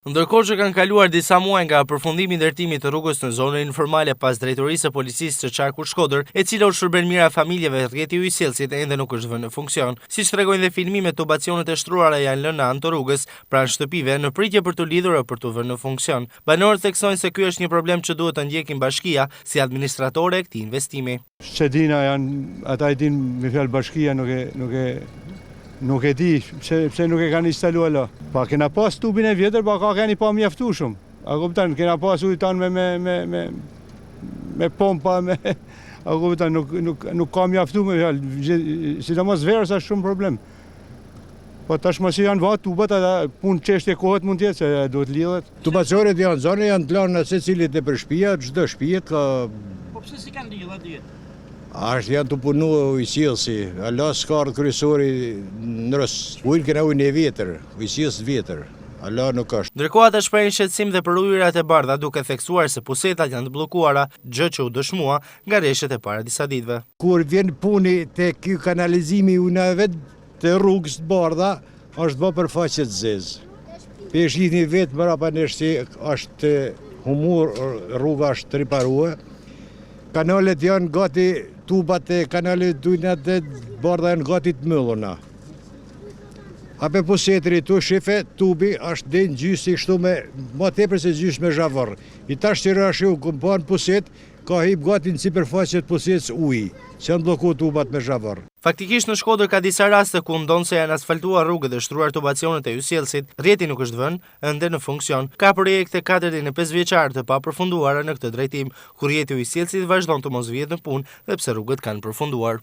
Ndërkohë që kanë kaluar disa muaj nga përfundimi i ndërtimit të rrugës në zonën informale pas drejtorisë së policisë së Qarkut Shkodër, e cila u shërben mira familjeve, rrjeti i Ujësjellësit ende nuk është vënë në funksion. Siç tregojnë dhe filmimet, tubacionet e shtruara janë lënë në anë të rrugës pranë shtëpive në pritje për të lidhur apo për të vënë në funksion. Banorët theksojnë se ky është një problem që duhet ta ndjekin bashkia si administratore e këtij investimi. Shedina janë, ata e dinë me fjalë bashkia nuk e di pse nuk e kanë instaluar la. Pa kena pas tubin e vjetër, pa ka keni pa mjaftueshëm. A kupton, kena pas ujë tan me pompa a kupton, nuk ka mjaftuar me fjalë. Sidomos verës është shumë problem. Po tashmë si janë vat tubat, ata punë çështje kohet mund të jetë se duhet lidhet. Tubacionet janë zonë janë të lënë secilit e për shtëpia, çdo shtëpi ka. Po pse si kanë lidhur atje? Ashtë janë të punu Ujësjellësi, ala s'ka ardhë kryesori nërës, ujnë kena ujnë e vjetër, Ujësjellës vjetër, ala nuk është. Ndërkohë ata shprehin shqetësim dhe për ujërat e bardha, duke theksuar se pusetat janë të bllokuara, gjë që u dëshmua nga rreshtet e para disa ditëve. Kur vjen puni te ky kanalizimi i ujnave te rrugës të bardha, është bë për faqe të zezë. Pesh një vetë mbrapa neshti është humur, rruga është të riparuar. Kanalet janë gati, tubat e kanalet dujnat dhe bardha janë gati të mëlluna. Ape pusetri tu shife, tubi është dhe në gjysë i kështu me, ma tepër se gjysë me zhavër. I tash të rrashe u këmpan puset, ka hip gati në sipërfaqet pusetës ujë, që janë bloku tubat me zhavër. Faktikisht në Shkodër ka disa raste ku ndonë se janë asfaltuar rrugët dhe shtruar tubacionet e Ujësjellësit, rrjeti nuk është vënë ende në funksion. Ka projekte 45 vjeçare të papërfunduara në këtë drejtim, ku rrjeti i Ujësjellësit vazhdon të mos vihet në punë dhe pse rrugët kanë përfunduar.